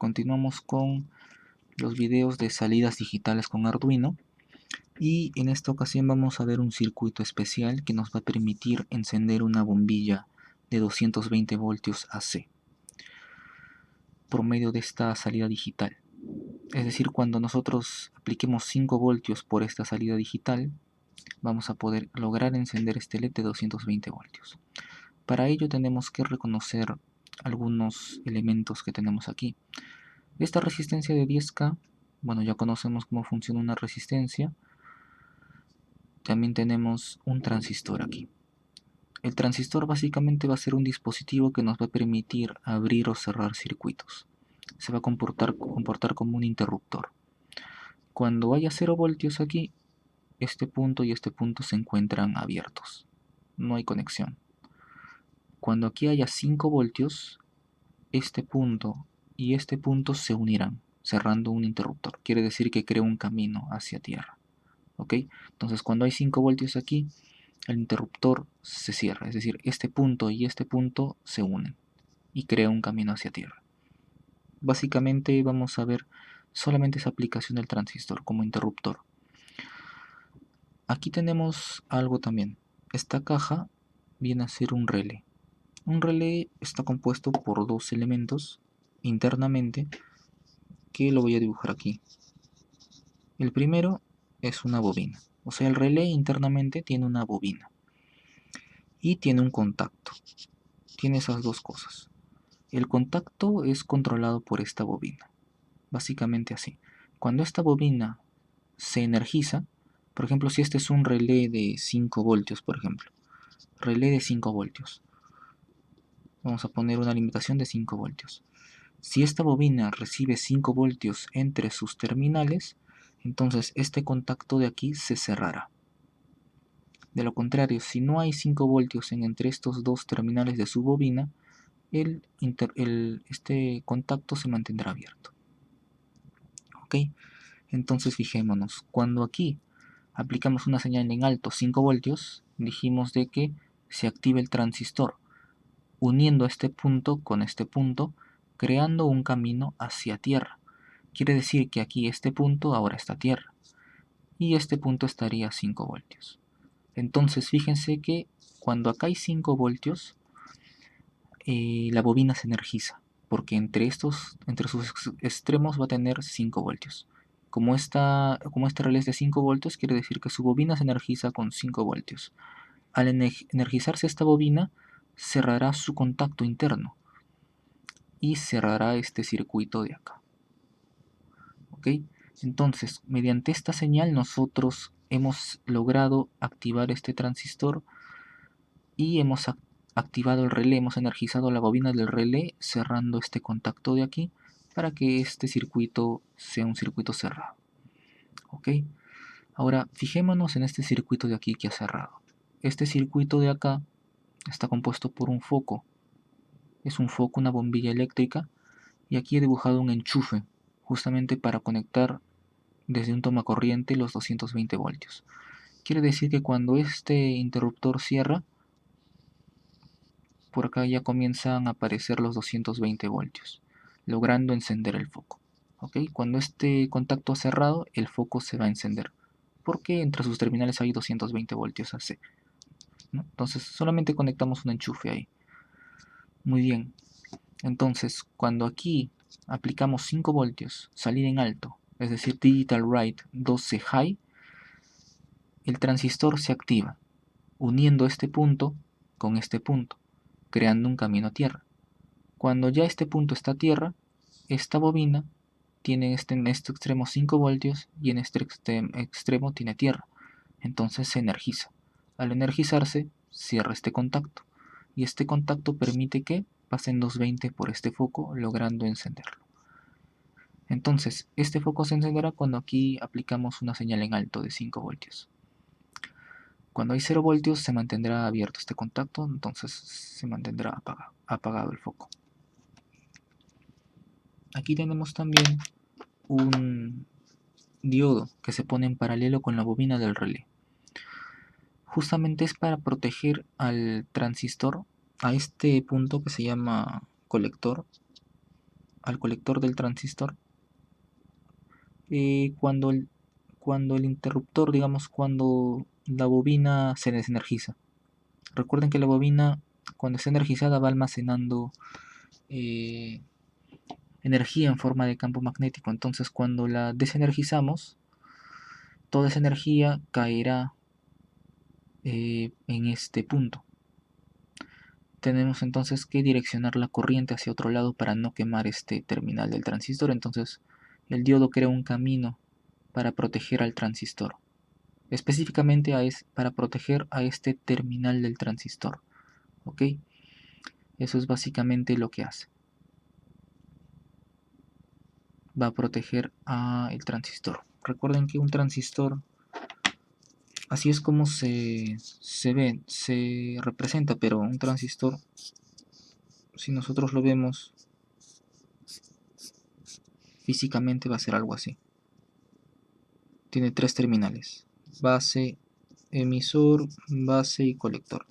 Continuamos con los videos de salidas digitales con Arduino y en esta ocasión vamos a ver un circuito especial que nos va a permitir encender una bombilla de 220 voltios AC por medio de esta salida digital. Es decir, cuando nosotros apliquemos 5 voltios por esta salida digital, vamos a poder lograr encender este LED de 220 voltios. Para ello tenemos que reconocer algunos elementos que tenemos aquí. Esta resistencia de 10K, bueno, ya conocemos cómo funciona una resistencia. También tenemos un transistor aquí. El transistor básicamente va a ser un dispositivo que nos va a permitir abrir o cerrar circuitos. Se va a comportar como un interruptor. Cuando haya 0 voltios aquí, este punto y este punto se encuentran abiertos. No hay conexión. Cuando aquí haya 5 voltios, este punto y este punto se unirán, cerrando un interruptor. Quiere decir que crea un camino hacia tierra. ¿Ok? Entonces cuando hay 5 voltios aquí, el interruptor se cierra. Es decir, este punto y este punto se unen y crea un camino hacia tierra. Básicamente vamos a ver solamente esa aplicación del transistor como interruptor. Aquí tenemos algo también. Esta caja viene a ser un relé. Un relé está compuesto por dos elementos internamente que lo voy a dibujar aquí. El primero es una bobina. O sea, el relé internamente tiene una bobina y tiene un contacto. Tiene esas dos cosas. El contacto es controlado por esta bobina. Básicamente así. Cuando esta bobina se energiza, por ejemplo, si este es un relé de 5 voltios, por ejemplo. Relé de 5 voltios. Vamos a poner una limitación de 5 voltios. Si esta bobina recibe 5 voltios entre sus terminales, entonces este contacto de aquí se cerrará. De lo contrario, si no hay 5 voltios entre estos dos terminales de su bobina, este contacto se mantendrá abierto. ¿Ok? Entonces fijémonos, cuando aquí aplicamos una señal en alto 5 voltios, dijimos de que se activa el transistor, uniendo este punto con este punto, creando un camino hacia tierra. Quiere decir que aquí este punto ahora está a tierra, y este punto estaría a 5 voltios. Entonces fíjense que cuando acá hay 5 voltios, la bobina se energiza, porque entre sus extremos va a tener 5 voltios. Como este relé es de 5 voltios, quiere decir que su bobina se energiza con 5 voltios. Al energizarse esta bobina, cerrará su contacto interno y cerrará este circuito de acá. ¿Ok? Entonces, mediante esta señal nosotros hemos logrado activar este transistor y hemos activado el relé, hemos energizado la bobina del relé cerrando este contacto de aquí para que este circuito sea un circuito cerrado. ¿Ok? Ahora, fijémonos en este circuito de aquí que ha cerrado. Este circuito de acá está compuesto por un foco. Es un foco, una bombilla eléctrica, y aquí he dibujado un enchufe, justamente para conectar desde un tomacorriente los 220 voltios. Quiere decir que cuando este interruptor cierra, por acá ya comienzan a aparecer los 220 voltios, logrando encender el foco. ¿Ok? Cuando este contacto ha cerrado, el foco se va a encender, porque entre sus terminales hay 220 voltios AC, ¿no? Entonces solamente conectamos un enchufe ahí. Muy bien. Entonces, cuando aquí aplicamos 5 voltios, salida en alto, es decir, digital write 12 high, el transistor se activa, uniendo este punto con este punto, creando un camino a tierra. Cuando ya este punto está a tierra, esta bobina tiene en este extremo 5 voltios y en este extremo tiene tierra. Entonces se energiza. Al energizarse, cierra este contacto. Y este contacto permite que pasen 220 por este foco, logrando encenderlo. Entonces, este foco se encenderá cuando aquí aplicamos una señal en alto de 5 voltios. Cuando hay 0 voltios se mantendrá abierto este contacto, entonces se mantendrá apagado el foco. Aquí tenemos también un diodo que se pone en paralelo con la bobina del relé. Justamente es para proteger al transistor a este punto que se llama colector. al colector del transistor cuando el interruptor, digamos, cuando la bobina se desenergiza. Recuerden que la bobina, cuando está energizada, va almacenando energía en forma de campo magnético. Entonces, cuando la desenergizamos, toda esa energía caerá en este punto. Tenemos entonces que direccionar la corriente hacia otro lado para no quemar este terminal del transistor. Entonces, el diodo crea un camino para proteger al transistor. Específicamente para proteger a este terminal del transistor. ¿Ok? Eso es básicamente lo que hace. Va a proteger al transistor. Recuerden que un transistor, así es como se ve, se representa, pero un transistor, si nosotros lo vemos físicamente, va a ser algo así. Tiene tres terminales: base, emisor, base y colector.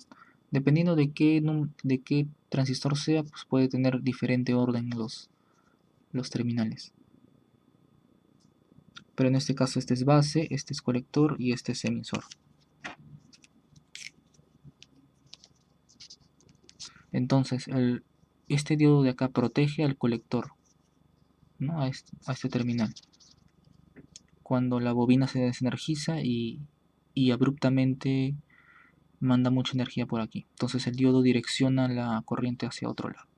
Dependiendo de qué transistor sea, pues puede tener diferente orden los terminales. Pero en este caso este es base, este es colector y este es emisor. Entonces este diodo de acá protege al colector, ¿no? a este terminal. Cuando la bobina se desenergiza y abruptamente manda mucha energía por aquí. Entonces el diodo direcciona la corriente hacia otro lado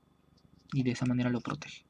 y de esa manera lo protege.